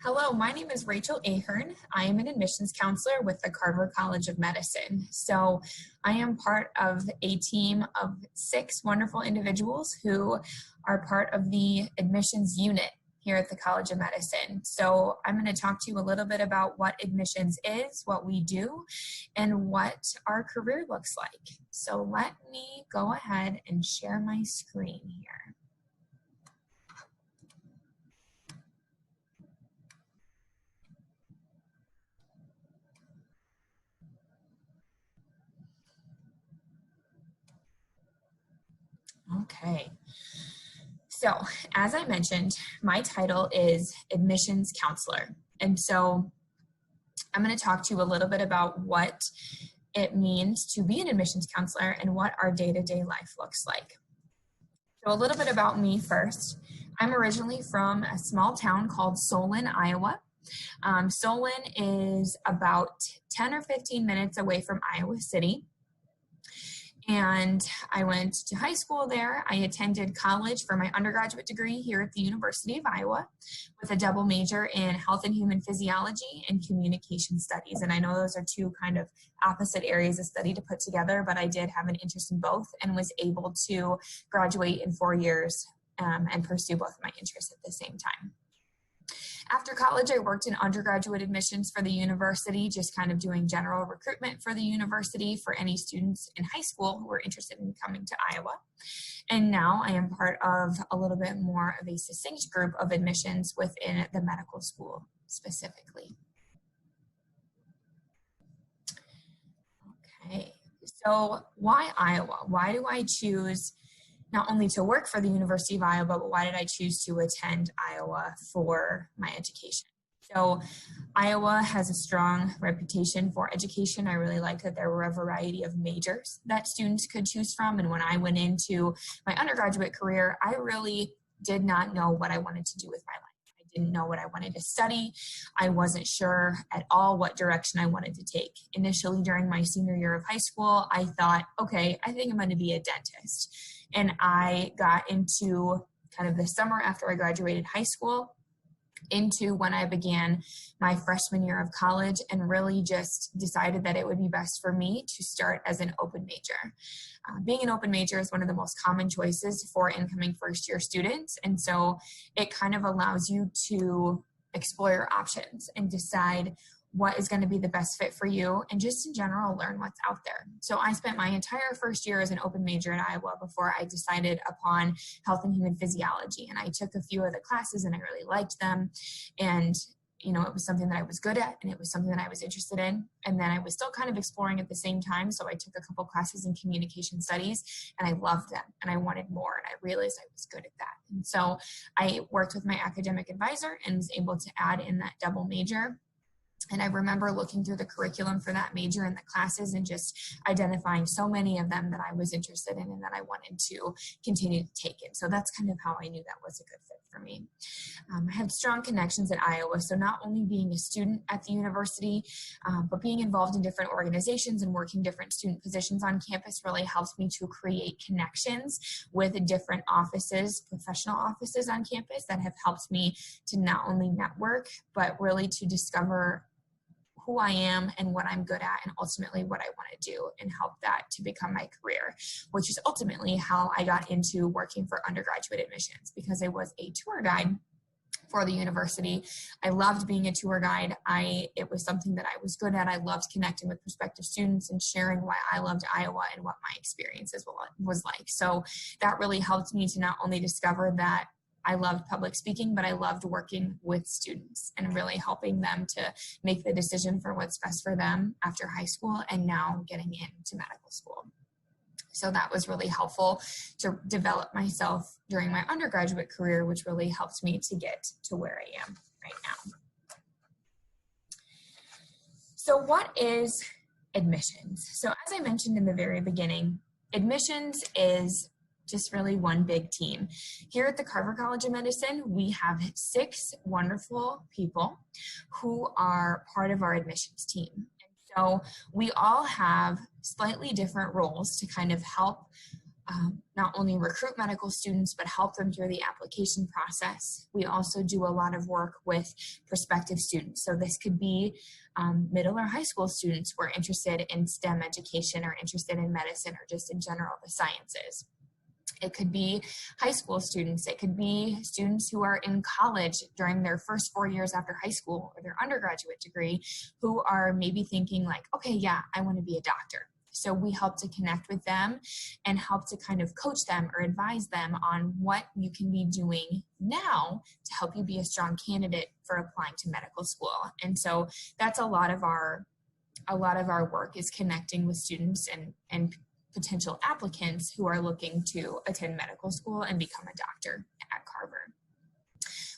Hello, my name is Rachel Ahern. I am an admissions counselor with the Carver College of Medicine. So I am part of a team of 6 wonderful individuals who are part of the admissions unit here at the College of Medicine. So I'm going to talk to you a little bit about what admissions is, what we do, and what our career looks like. So let me go ahead and share my screen here. Okay, so as I mentioned, my title is admissions counselor. And so I'm going to talk to you a little bit about what it means to be an admissions counselor and what our day-to-day life looks like. So a little bit about me first. I'm originally from a small town called Solon, Iowa. Solon is about 10 or 15 minutes away from Iowa City. And I went to high school there. I attended college for my undergraduate degree here at the University of Iowa with a double major in health and human physiology and communication studies. And I know those are two kind of opposite areas of study to put together, but I did have an interest in both and was able to graduate in 4 years and pursue both of my interests at the same time. After college, I worked in undergraduate admissions for the university, just kind of doing general recruitment for the university for any students in high school who were interested in coming to Iowa. And now I am part of a little bit more of a succinct group of admissions within the medical school specifically. Okay, so why Iowa? Why do I choose not only to work for the University of Iowa, but why did I choose to attend Iowa for my education? So Iowa has a strong reputation for education. I really liked that there were a variety of majors that students could choose from. And when I went into my undergraduate career, I really did not know what I wanted to do with my life. I didn't know what I wanted to study. I wasn't sure at all what direction I wanted to take. Initially, during my senior year of high school, I thought, okay, I think I'm going to be a dentist. And I got into kind of the summer after I graduated high school into when I began my freshman year of college and really just decided that it would be best for me to start as an open major. Being an open major is one of the most common choices for incoming first-year students, and so it kind of allows you to explore your options and decide what is going to be the best fit for you, and just in general, learn what's out there. So I spent my entire first year as an open major at Iowa before I decided upon health and human physiology. And I took a few of the classes and I really liked them. And you know, it was something that I was good at and it was something that I was interested in. And then I was still kind of exploring at the same time. So I took a couple classes in communication studies and I loved them and I wanted more and I realized I was good at that. And so I worked with my academic advisor and was able to add in that double major. And I remember looking through the curriculum for that major and the classes and just identifying so many of them that I was interested in and that I wanted to continue to take it. So that's kind of how I knew that was a good fit for me. I had strong connections at Iowa. So not only being a student at the university, but being involved in different organizations and working different student positions on campus really helps me to create connections with different offices, professional offices on campus that have helped me to not only network, but really to discover who I am and what I'm good at and ultimately what I want to do and help that to become my career, which is ultimately how I got into working for undergraduate admissions because I was a tour guide for the university. I loved being a tour guide. It was something that I was good at. I loved connecting with prospective students and sharing why I loved Iowa and what my experiences was like. So that really helped me to not only discover that I loved public speaking, but I loved working with students and really helping them to make the decision for what's best for them after high school and now getting into medical school. So that was really helpful to develop myself during my undergraduate career, which really helped me to get to where I am right now. So what is admissions? So as I mentioned in the very beginning, admissions is just really one big team. Here at the Carver College of Medicine, we have 6 wonderful people who are part of our admissions team. And so we all have slightly different roles to kind of help not only recruit medical students, but help them through the application process. We also do a lot of work with prospective students. So this could be middle or high school students who are interested in STEM education or interested in medicine or just in general the sciences. It could be high school students. It could be students who are in college during their first 4 years after high school or their undergraduate degree who are maybe thinking like, okay, yeah, I want to be a doctor. So we help to connect with them and help to kind of coach them or advise them on what you can be doing now to help you be a strong candidate for applying to medical school. And so that's a lot of our work is connecting with students and potential applicants who are looking to attend medical school and become a doctor at Carver.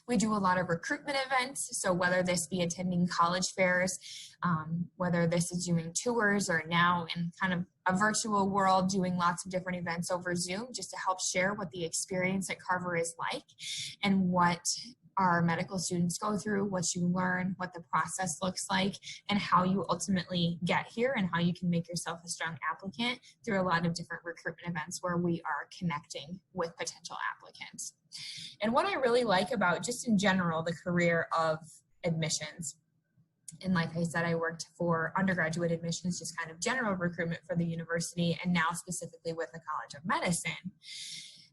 We do a lot of recruitment events, so whether this be attending college fairs, whether this is doing tours, or now in kind of a virtual world doing lots of different events over Zoom, just to help share what the experience at Carver is like and what our medical students go through, what you learn, what the process looks like, and how you ultimately get here and how you can make yourself a strong applicant through a lot of different recruitment events where we are connecting with potential applicants. And what I really like about just in general the career of admissions, and like I said, I worked for undergraduate admissions, just kind of general recruitment for the university, and now specifically with the College of Medicine.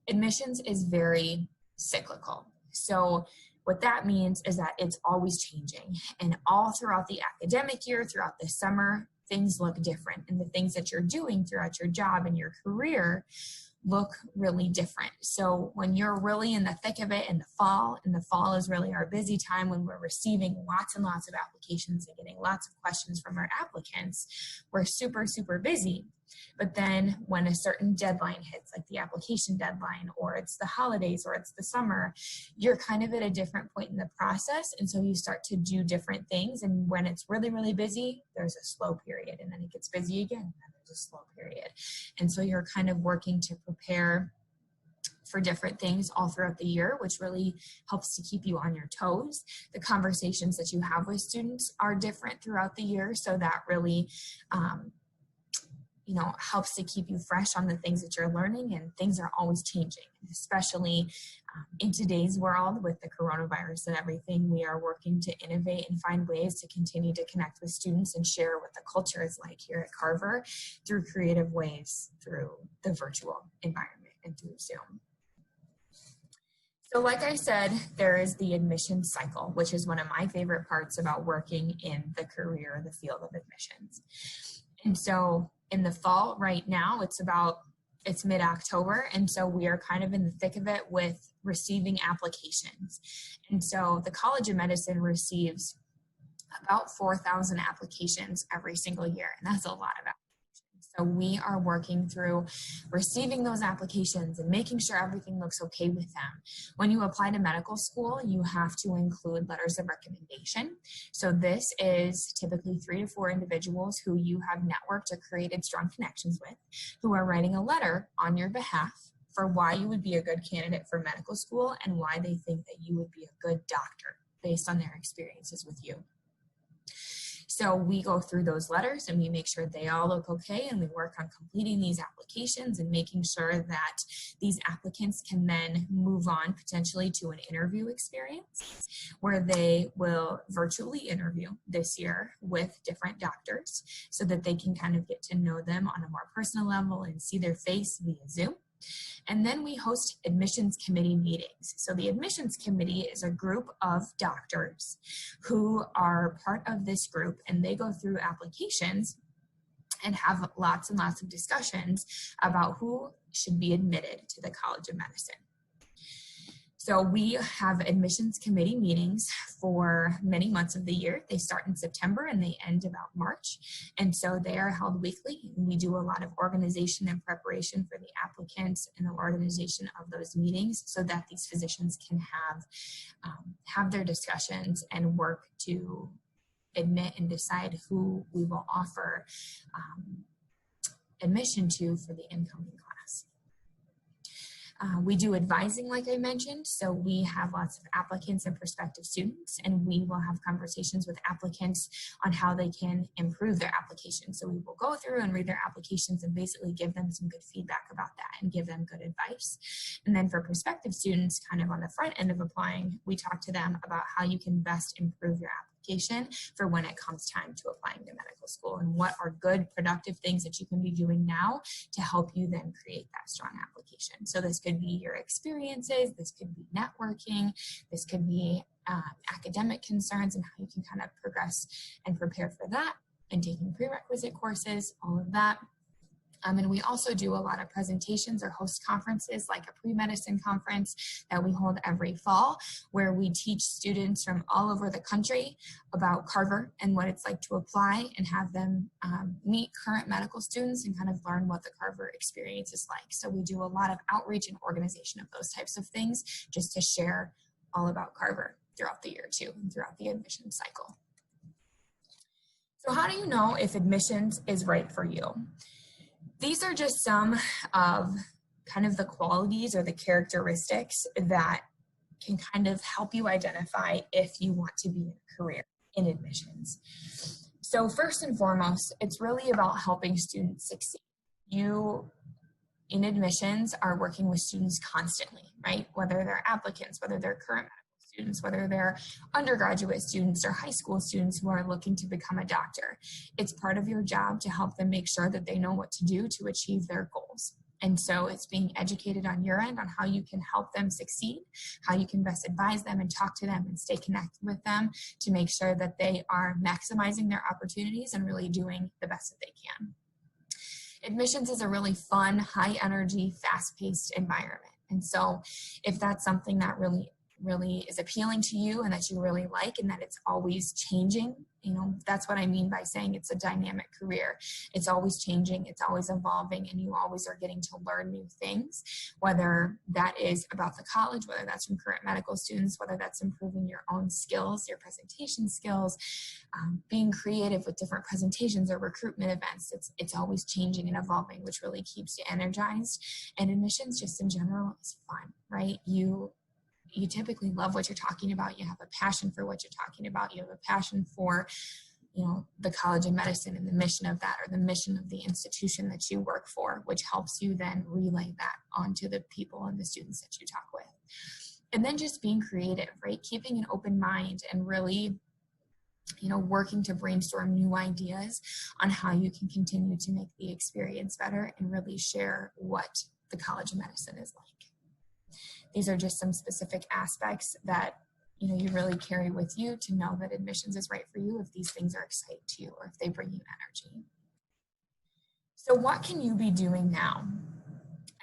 Admissions is very cyclical. So what that means is that it's always changing, and all throughout the academic year, throughout the summer, things look different, and the things that you're doing throughout your job and your career look really different. So when you're really in the thick of it in the fall, and the fall is really our busy time when we're receiving lots and lots of applications and getting lots of questions from our applicants, we're super, super busy. But then when a certain deadline hits, like the application deadline, or it's the holidays, or it's the summer, you're kind of at a different point in the process. And so you start to do different things. And when it's really, really busy, there's a slow period, and then it gets busy again, and then there's a slow period. And so you're kind of working to prepare for different things all throughout the year, which really helps to keep you on your toes. The conversations that you have with students are different throughout the year. So that really, helps to keep you fresh on the things that you're learning, and things are always changing, especially in today's world with the coronavirus and everything. We are working to innovate and find ways to continue to connect with students and share what the culture is like here at Carver through creative ways, through the virtual environment and through Zoom. So like I said, there is the admissions cycle, which is one of my favorite parts about working in the career, the field of admissions. And so in the fall right now, it's mid-October, and so we are kind of in the thick of it with receiving applications. And so the College of Medicine receives about 4,000 applications every single year, and that's a lot of applications. So we are working through receiving those applications and making sure everything looks okay with them. When you apply to medical school, you have to include letters of recommendation. So this is typically 3 to 4 individuals who you have networked or created strong connections with, who are writing a letter on your behalf for why you would be a good candidate for medical school and why they think that you would be a good doctor based on their experiences with you. So we go through those letters and we make sure they all look okay, and we work on completing these applications and making sure that these applicants can then move on potentially to an interview experience where they will virtually interview this year with different doctors so that they can kind of get to know them on a more personal level and see their face via Zoom. And then we host admissions committee meetings. So the admissions committee is a group of doctors who are part of this group, and they go through applications and have lots and lots of discussions about who should be admitted to the College of Medicine. So we have admissions committee meetings for many months of the year. They start in September and they end about March. And so they are held weekly. We do a lot of organization and preparation for the applicants and the organization of those meetings so that these physicians can have their discussions and work to admit and decide who we will offer admission to for the incoming class. We do advising, like I mentioned, so we have lots of applicants and prospective students, and we will have conversations with applicants on how they can improve their application. So we will go through and read their applications and basically give them some good feedback about that and give them good advice. And then for prospective students, kind of on the front end of applying, we talk to them about how you can best improve your application for when it comes time to applying to medical school, and what are good productive things that you can be doing now to help you then create that strong application. So this could be your experiences, this could be networking, this could be academic concerns and how you can kind of progress and prepare for that, and taking prerequisite courses, all of that. And we also do a lot of presentations or host conferences, like a pre-medicine conference that we hold every fall, where we teach students from all over the country about Carver and what it's like to apply, and have them meet current medical students and kind of learn what the Carver experience is like. So we do a lot of outreach and organization of those types of things, just to share all about Carver throughout the year too, and throughout the admission cycle. So how do you know if admissions is right for you? These are just some of kind of the qualities or the characteristics that can kind of help you identify if you want to be in a career in admissions. So first and foremost, it's really about helping students succeed. You, in admissions, are working with students constantly, right? Whether they're applicants, whether they're current medical students, whether they're undergraduate students or high school students who are looking to become a doctor. It's part of your job to help them make sure that they know what to do to achieve their goals. And so it's being educated on your end on how you can help them succeed, how you can best advise them and talk to them and stay connected with them to make sure that they are maximizing their opportunities and really doing the best that they can. Admissions is a really fun, high energy, fast-paced environment. And so if that's something that really is appealing to you and that you really like, and that it's always changing, that's what I mean by saying it's a dynamic career. It's always changing, it's always evolving, and you always are getting to learn new things, whether that is about the college, whether that's from current medical students, whether that's improving your own skills, your presentation skills, being creative with different presentations or recruitment events. It's always changing and evolving, which really keeps you energized. And admissions just in general is fun, right? You typically love what you're talking about. You have a passion for what you're talking about. You have a passion for, the College of Medicine and the mission of that, or the mission of the institution that you work for, which helps you then relay that onto the people and the students that you talk with. And then just being creative, right? Keeping an open mind and really, working to brainstorm new ideas on how you can continue to make the experience better and really share what the College of Medicine is like. These are just some specific aspects that you really carry with you to know that admissions is right for you if these things are exciting to you or if they bring you energy. So what can you be doing now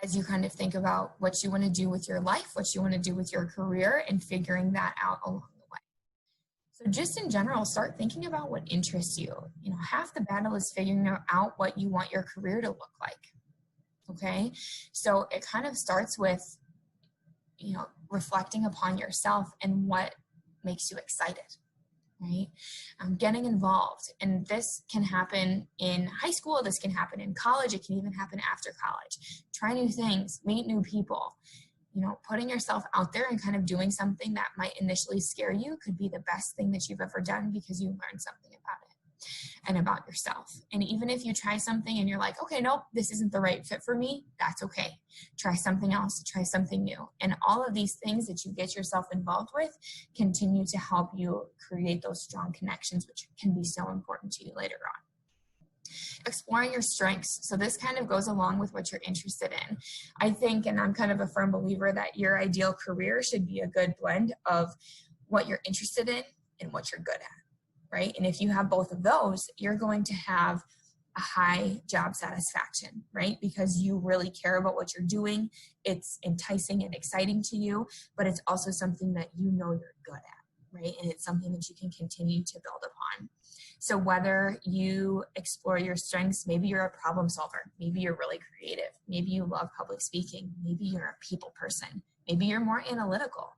as you kind of think about what you want to do with your life, what you want to do with your career, and figuring that out along the way? So just in general, start thinking about what interests you. Half the battle is figuring out what you want your career to look like. Okay, so it kind of starts with reflecting upon yourself and what makes you excited, right? Getting involved. And this can happen in high school, this can happen in college, it can even happen after college. Try new things, meet new people. Putting yourself out there and kind of doing something that might initially scare you could be the best thing that you've ever done, because you learned something about it and about yourself. And even if you try something and you're like, okay, nope, this isn't the right fit for me, that's okay. Try something else, try something new. And all of these things that you get yourself involved with continue to help you create those strong connections, which can be so important to you later on. Exploring your strengths. So this kind of goes along with what you're interested in. I think, and I'm kind of a firm believer, that your ideal career should be a good blend of what you're interested in and what you're good at. Right? And if you have both of those, you're going to have a high job satisfaction, right? Because you really care about what you're doing. It's enticing and exciting to you, but it's also something that you're good at, right? And it's something that you can continue to build upon. So whether you explore your strengths, maybe you're a problem solver, maybe you're really creative, maybe you love public speaking, maybe you're a people person, maybe you're more analytical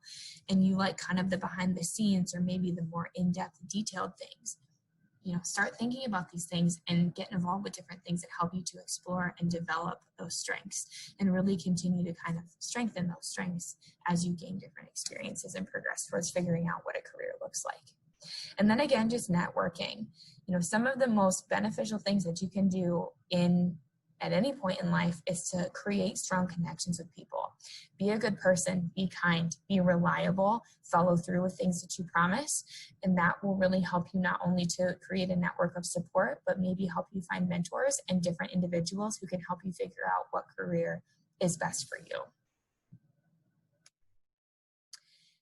and you like kind of the behind the scenes or maybe the more in-depth detailed things. start thinking about these things and get involved with different things that help you to explore and develop those strengths and really continue to kind of strengthen those strengths as you gain different experiences and progress towards figuring out what a career looks like. And then again, just networking. Some of the most beneficial things that you can do at any point in life is to create strong connections with people. Be a good person, be kind, be reliable, follow through with things that you promise, and that will really help you not only to create a network of support, but maybe help you find mentors and different individuals who can help you figure out what career is best for you.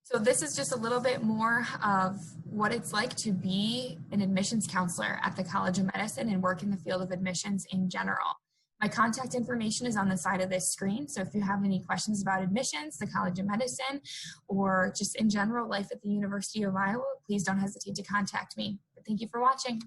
So this is just a little bit more of what it's like to be an admissions counselor at the College of Medicine and work in the field of admissions in general. My contact information is on the side of this screen, so if you have any questions about admissions, the College of Medicine, or just in general life at the University of Iowa, please don't hesitate to contact me. But thank you for watching.